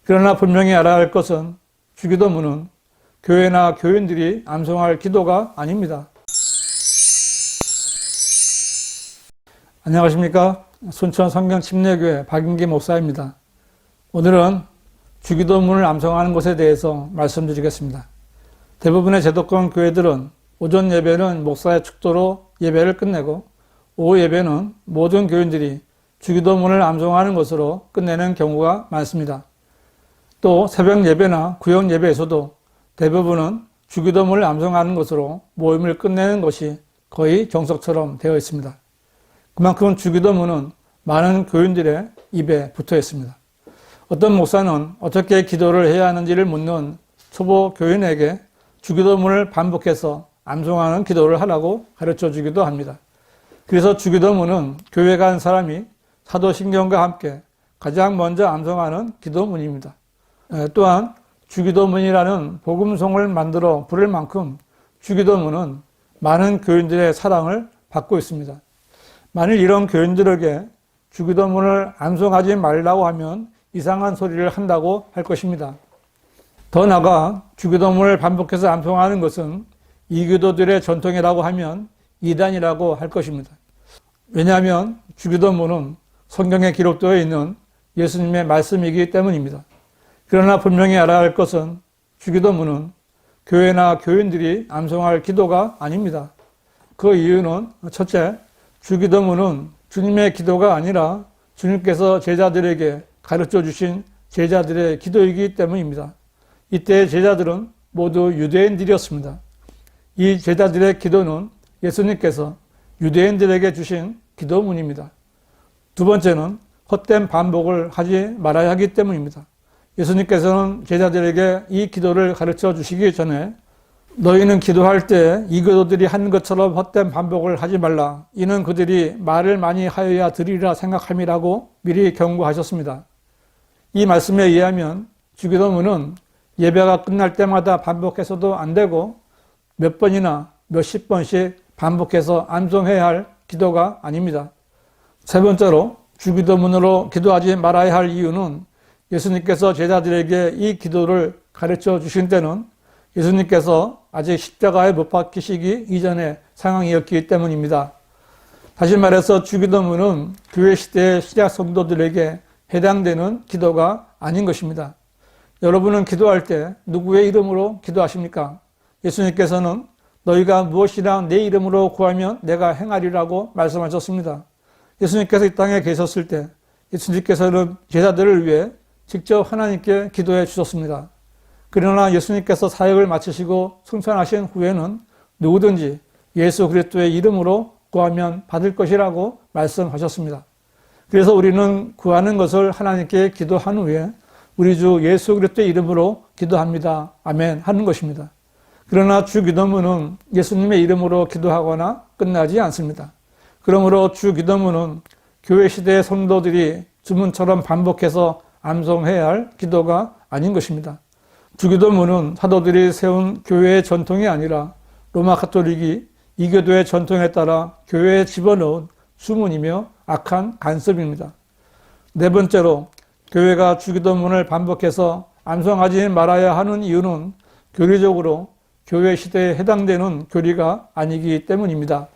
그러나 분명히 알아야 할 것은 주기도문은 교회나 교인들이 암송할 기도가 아닙니다. 안녕하십니까? 순천 성경침례교회 박인기 목사입니다. 오늘은 주기도문을 암송하는 것에 대해서 말씀드리겠습니다. 대부분의 제도권 교회들은 오전 예배는 목사의 축도로 예배를 끝내고 오후 예배는 모든 교인들이 주기도문을 암송하는 것으로 끝내는 경우가 많습니다. 또 새벽 예배나 구역 예배에서도 대부분은 주기도문을 암송하는 것으로 모임을 끝내는 것이 거의 정석처럼 되어 있습니다. 그만큼 주기도문은 많은 교인들의 입에 붙어 있습니다. 어떤 목사는 어떻게 기도를 해야 하는지를 묻는 초보 교인에게 주기도문을 반복해서 암송하는 기도를 하라고 가르쳐 주기도 합니다. 그래서 주기도문은 교회 간 사람이 사도신경과 함께 가장 먼저 암송하는 기도문입니다. 또한 주기도문이라는 복음송을 만들어 부를 만큼 주기도문은 많은 교인들의 사랑을 받고 있습니다. 만일 이런 교인들에게 주기도문을 암송하지 말라고 하면 이상한 소리를 한다고 할 것입니다. 더 나아가 주기도문을 반복해서 암송하는 것은 이교도들의 전통이라고 하면 이단이라고 할 것입니다. 왜냐하면 주기도문은 성경에 기록되어 있는 예수님의 말씀이기 때문입니다. 그러나 분명히 알아야 할 것은 주기도문은 교회나 교인들이 암송할 기도가 아닙니다. 그 이유는 첫째, 주기도문은 주님의 기도가 아니라 주님께서 제자들에게 가르쳐 주신 제자들의 기도이기 때문입니다. 이때 제자들은 모두 유대인들이었습니다. 이 제자들의 기도는 예수님께서 유대인들에게 주신 기도문입니다. 두 번째는 헛된 반복을 하지 말아야 하기 때문입니다. 예수님께서는 제자들에게 이 기도를 가르쳐 주시기 전에 너희는 기도할 때 이교도들이 하는 것처럼 헛된 반복을 하지 말라. 이는 그들이 말을 많이 하여야 들으리라 생각함이라고 미리 경고하셨습니다. 이 말씀에 의하면 주기도문은 예배가 끝날 때마다 반복해서도 안 되고 몇 번이나 몇십 번씩 반복해서 암송해야 할 기도가 아닙니다. 세 번째로 주기도문으로 기도하지 말아야 할 이유는 예수님께서 제자들에게 이 기도를 가르쳐 주신 때는 예수님께서 아직 십자가에 못 박히시기 이전의 상황이었기 때문입니다. 다시 말해서 주기도문은 교회 시대의 신약 성도들에게 해당되는 기도가 아닌 것입니다. 여러분은 기도할 때 누구의 이름으로 기도하십니까? 예수님께서는 너희가 무엇이나 내 이름으로 구하면 내가 행하리라고 말씀하셨습니다. 예수님께서 이 땅에 계셨을 때 예수님께서는 제자들을 위해 직접 하나님께 기도해 주셨습니다. 그러나 예수님께서 사역을 마치시고 승천하신 후에는 누구든지 예수 그리스도의 이름으로 구하면 받을 것이라고 말씀하셨습니다. 그래서 우리는 구하는 것을 하나님께 기도한 후에 우리 주 예수 그리스도의 이름으로 기도합니다. 아멘 하는 것입니다. 그러나 주기도문은 예수님의 이름으로 기도하거나 끝나지 않습니다. 그러므로 주기도문은 교회 시대의 성도들이 주문처럼 반복해서 암송해야 할 기도가 아닌 것입니다. 주기도문은 사도들이 세운 교회의 전통이 아니라 로마 가톨릭이 이교도의 전통에 따라 교회에 집어넣은 수문이며 악한 간섭입니다. 네 번째로 교회가 주기도문을 반복해서 암송하지 말아야 하는 이유는 교리적으로 교회 시대에 해당되는 교리가 아니기 때문입니다.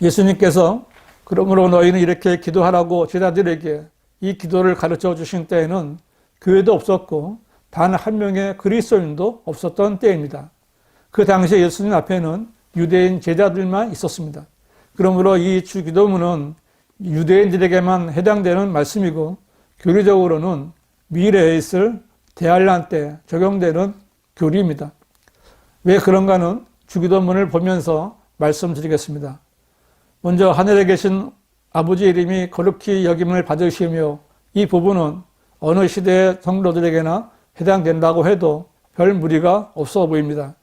예수님께서 그러므로 너희는 이렇게 기도하라고 제자들에게 이 기도를 가르쳐 주신 때에는 교회도 없었고 단 한 명의 그리스도인도 없었던 때입니다. 그 당시에 예수님 앞에는 유대인 제자들만 있었습니다. 그러므로 이 주기도문은 유대인들에게만 해당되는 말씀이고 교리적으로는 미래에 있을 대환란 때 적용되는 교리입니다. 왜 그런가는 주기도문을 보면서 말씀드리겠습니다. 먼저 하늘에 계신 아버지 이름이 거룩히 여김을 받으시며 이 부분은 어느 시대의 성도들에게나 해당된다고 해도 별 무리가 없어 보입니다.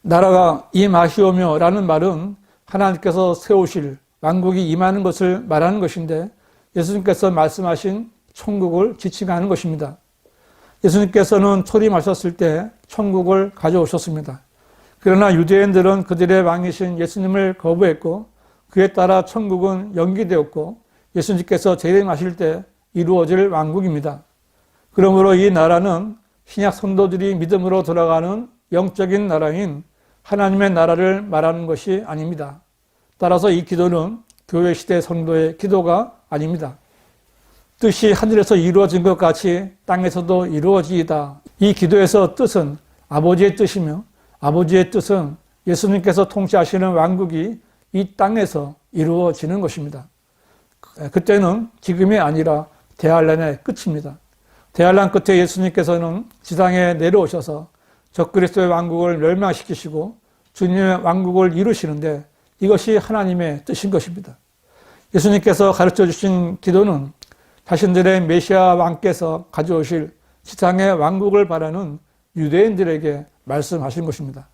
나라가 임하시오며 라는 말은 하나님께서 세우실 왕국이 임하는 것을 말하는 것인데 예수님께서 말씀하신 천국을 지칭하는 것입니다. 예수님께서는 초림하셨을 때 천국을 가져오셨습니다. 그러나 유대인들은 그들의 왕이신 예수님을 거부했고 그에 따라 천국은 연기되었고 예수님께서 재림하실 때 이루어질 왕국입니다. 그러므로 이 나라는 신약 성도들이 믿음으로 돌아가는 영적인 나라인 하나님의 나라를 말하는 것이 아닙니다. 따라서 이 기도는 교회 시대 성도의 기도가 아닙니다. 뜻이 하늘에서 이루어진 것 같이 땅에서도 이루어지이다. 이 기도에서 뜻은 아버지의 뜻이며 아버지의 뜻은 예수님께서 통치하시는 왕국이 이 땅에서 이루어지는 것입니다. 그때는 지금이 아니라 대환란의 끝입니다. 대환란 끝에 예수님께서는 지상에 내려오셔서 적그리스도의 왕국을 멸망시키시고 주님의 왕국을 이루시는데 이것이 하나님의 뜻인 것입니다. 예수님께서 가르쳐 주신 기도는 자신들의 메시아 왕께서 가져오실 지상의 왕국을 바라는 유대인들에게 말씀하신 것입니다.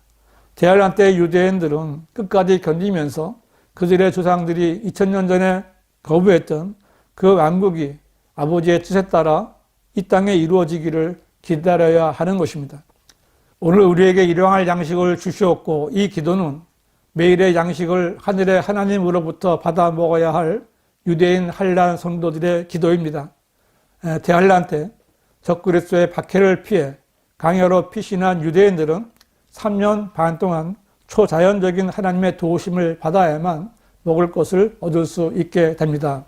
대환란 때 유대인들은 끝까지 견디면서 그들의 조상들이 2000년 전에 거부했던 그 왕국이 아버지의 뜻에 따라 이 땅에 이루어지기를 기다려야 하는 것입니다. 오늘 우리에게 일용할 양식을 주시옵고, 이 기도는 매일의 양식을 하늘의 하나님으로부터 받아 먹어야 할 유대인 한란 성도들의 기도입니다. 대한란 때 적그리스도의 박해를 피해 강야로 피신한 유대인들은 3년 반 동안 초자연적인 하나님의 도우심을 받아야만 먹을 것을 얻을 수 있게 됩니다.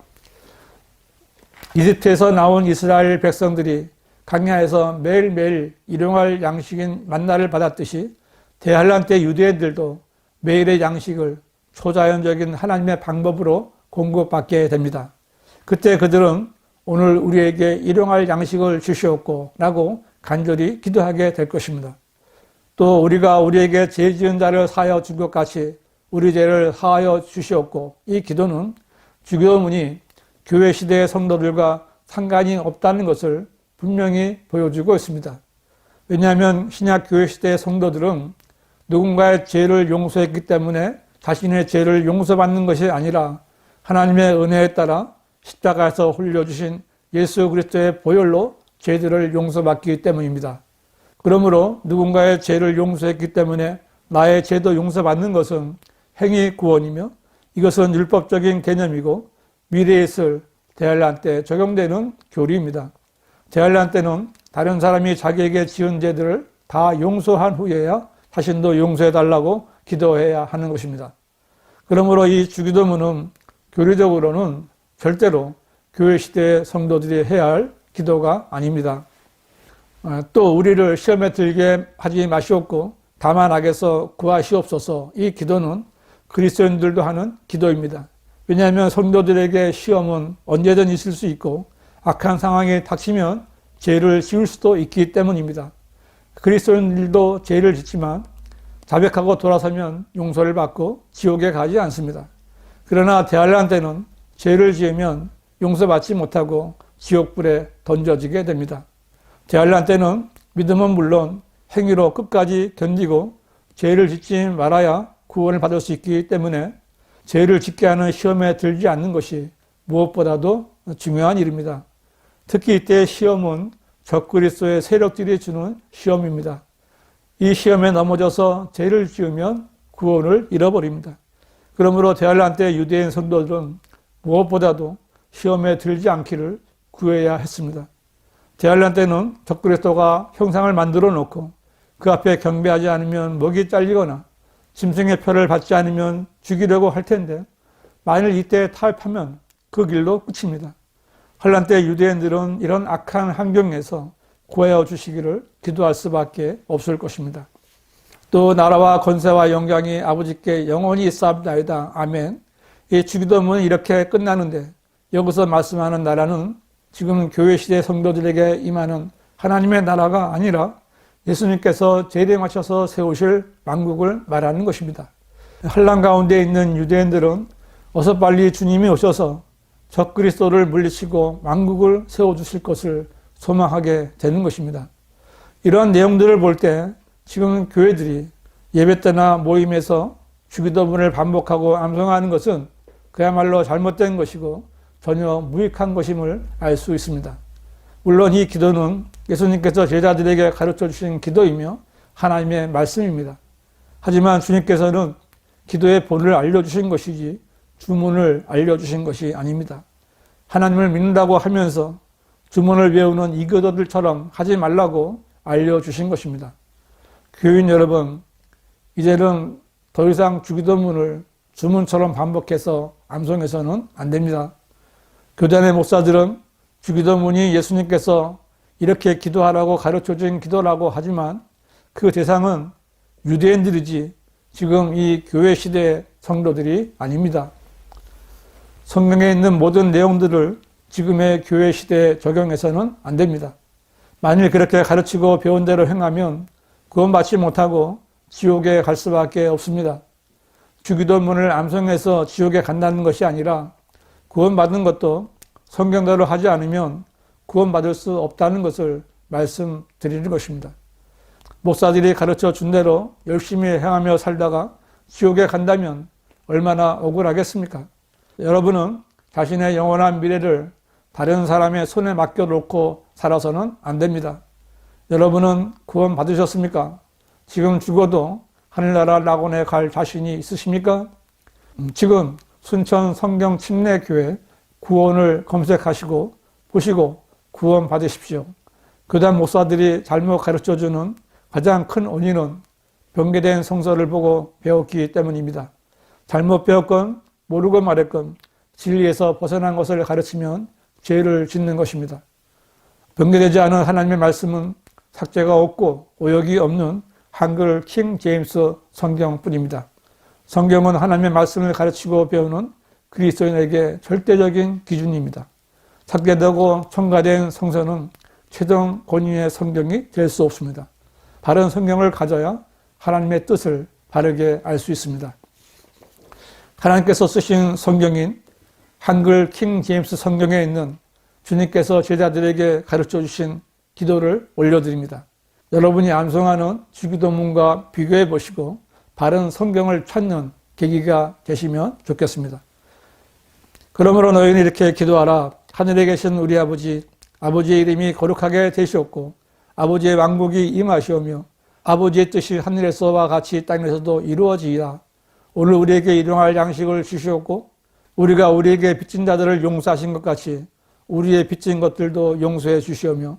이집트에서 나온 이스라엘 백성들이 강야에서 매일매일 일용할 양식인 만나를 받았듯이 대환란 때 유대인들도 매일의 양식을 초자연적인 하나님의 방법으로 공급받게 됩니다. 그때 그들은 오늘 우리에게 일용할 양식을 주시옵고 라고 간절히 기도하게 될 것입니다. 또 우리가 우리에게 죄 지은 자를 사하여 준 것 같이 우리 죄를 사하여 주시옵고, 이 기도는 주기도문이 교회 시대의 성도들과 상관이 없다는 것을 분명히 보여주고 있습니다. 왜냐하면 신약 교회 시대의 성도들은 누군가의 죄를 용서했기 때문에 자신의 죄를 용서받는 것이 아니라 하나님의 은혜에 따라 십자가에서 흘려주신 예수 그리스도의 보혈로 죄들을 용서받기 때문입니다. 그러므로 누군가의 죄를 용서했기 때문에 나의 죄도 용서받는 것은 행위 구원이며, 이것은 율법적인 개념이고 미래에 있을 대환란 때 적용되는 교리입니다. 대환란 때는 다른 사람이 자기에게 지은 죄들을 다 용서한 후에야 자신도 용서해달라고 기도해야 하는 것입니다. 그러므로 이 주기도문은 교리적으로는 절대로 교회 시대의 성도들이 해야 할 기도가 아닙니다. 또 우리를 시험에 들게 하지 마시옵고 다만 악에서 구하시옵소서, 이 기도는 그리스도인들도 하는 기도입니다. 왜냐하면 성도들에게 시험은 언제든 있을 수 있고 악한 상황이 닥치면 죄를 지을 수도 있기 때문입니다. 그리스도인들도 죄를 짓지만 자백하고 돌아서면 용서를 받고 지옥에 가지 않습니다. 그러나 대환란 때는 죄를 지으면 용서받지 못하고 지옥불에 던져지게 됩니다. 대환란 때는 믿음은 물론 행위로 끝까지 견디고 죄를 짓지 말아야 구원을 받을 수 있기 때문에 죄를 짓게 하는 시험에 들지 않는 것이 무엇보다도 중요한 일입니다. 특히 이때 시험은 적그리스도의 세력들이 주는 시험입니다. 이 시험에 넘어져서 죄를 지으면 구원을 잃어버립니다. 그러므로 대환란 때 유대인 성도들은 무엇보다도 시험에 들지 않기를 구해야 했습니다. 대환란 때는 적그리스도가 형상을 만들어 놓고 그 앞에 경배하지 않으면 목이 잘리거나 짐승의 표를 받지 않으면 죽이려고 할 텐데, 만일 이때 타협하면 그 길로 끝입니다. 환란 때 유대인들은 이런 악한 환경에서 구하여 주시기를 기도할 수밖에 없을 것입니다. 또 나라와 권세와 영광이 아버지께 영원히 있사옵나이다. 아멘. 이 주기도문은 이렇게 끝나는데, 여기서 말씀하는 나라는 지금 교회 시대 성도들에게 임하는 하나님의 나라가 아니라 예수님께서 재림하셔서 세우실 왕국을 말하는 것입니다. 환난 가운데 있는 유대인들은 어서 빨리 주님이 오셔서 적그리스도를 물리치고 왕국을 세워주실 것을 소망하게 되는 것입니다. 이러한 내용들을 볼 때 지금 교회들이 예배 때나 모임에서 주기도문을 반복하고 암송하는 것은 그야말로 잘못된 것이고 전혀 무익한 것임을 알 수 있습니다. 물론 이 기도는 예수님께서 제자들에게 가르쳐 주신 기도이며 하나님의 말씀입니다. 하지만 주님께서는 기도의 본을 알려주신 것이지 주문을 알려주신 것이 아닙니다. 하나님을 믿는다고 하면서 주문을 외우는 이교도들처럼 하지 말라고 알려주신 것입니다. 교인 여러분, 이제는 더 이상 주기도문을 주문처럼 반복해서 암송해서는 안 됩니다. 교단의 목사들은 주기도문이 예수님께서 이렇게 기도하라고 가르쳐준 기도라고 하지만 그 대상은 유대인들이지 지금 이 교회 시대의 성도들이 아닙니다. 성경에 있는 모든 내용들을 지금의 교회 시대에 적용해서는 안 됩니다. 만일 그렇게 가르치고 배운 대로 행하면 구원받지 못하고 지옥에 갈 수밖에 없습니다. 주기도문을 암송해서 지옥에 간다는 것이 아니라 구원받는 것도 성경대로 하지 않으면 구원받을 수 없다는 것을 말씀드리는 것입니다. 목사들이 가르쳐 준 대로 열심히 행하며 살다가 지옥에 간다면 얼마나 억울하겠습니까? 여러분은 자신의 영원한 미래를 다른 사람의 손에 맡겨놓고 살아서는 안 됩니다. 여러분은 구원 받으셨습니까? 지금 죽어도 하늘나라 낙원에 갈 자신이 있으십니까? 지금 순천 성경 침례교회 구원을 검색하시고 보시고 구원 받으십시오. 교단 목사들이 잘못 가르쳐주는 가장 큰 원인은 변개된 성서를 보고 배웠기 때문입니다. 잘못 배웠건 모르고 말했건 진리에서 벗어난 것을 가르치면 죄를 짓는 것입니다. 변개되지 않은 하나님의 말씀은 삭제가 없고 오역이 없는 한글 킹 제임스 성경뿐입니다. 성경은 하나님의 말씀을 가르치고 배우는 그리스도인에게 절대적인 기준입니다. 삭제되고 첨가된 성서는 최종 권위의 성경이 될 수 없습니다. 바른 성경을 가져야 하나님의 뜻을 바르게 알 수 있습니다. 하나님께서 쓰신 성경인 한글 킹 제임스 성경에 있는 주님께서 제자들에게 가르쳐 주신 기도를 올려드립니다. 여러분이 암송하는 주기도문과 비교해 보시고 바른 성경을 찾는 계기가 되시면 좋겠습니다. 그러므로 너희는 이렇게 기도하라. 하늘에 계신 우리 아버지, 아버지의 이름이 거룩하게 되시옵고 아버지의 왕국이 임하시오며 아버지의 뜻이 하늘에서와 같이 땅에서도 이루어지이다. 오늘 우리에게 일용할 양식을 주시옵고 우리가 우리에게 빚진 자들을 용서하신 것 같이 우리의 빚진 것들도 용서해 주시오며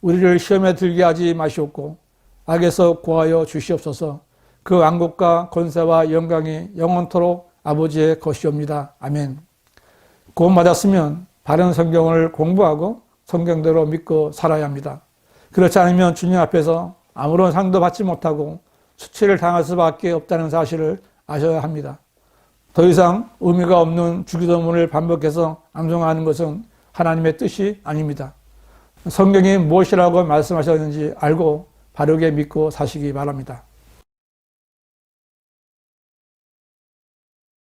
우리를 시험에 들게 하지 마시옵고 악에서 구하여 주시옵소서. 그 왕국과 권세와 영광이 영원토록 아버지의 것이옵니다. 아멘. 구원받았으면 바른 성경을 공부하고 성경대로 믿고 살아야 합니다. 그렇지 않으면 주님 앞에서 아무런 상도 받지 못하고 수치를 당할 수밖에 없다는 사실을 아셔야 합니다. 더 이상 의미가 없는 주기도문을 반복해서 암송하는 것은 하나님의 뜻이 아닙니다. 성경이 무엇이라고 말씀하셨는지 알고 바르게 믿고 사시기 바랍니다.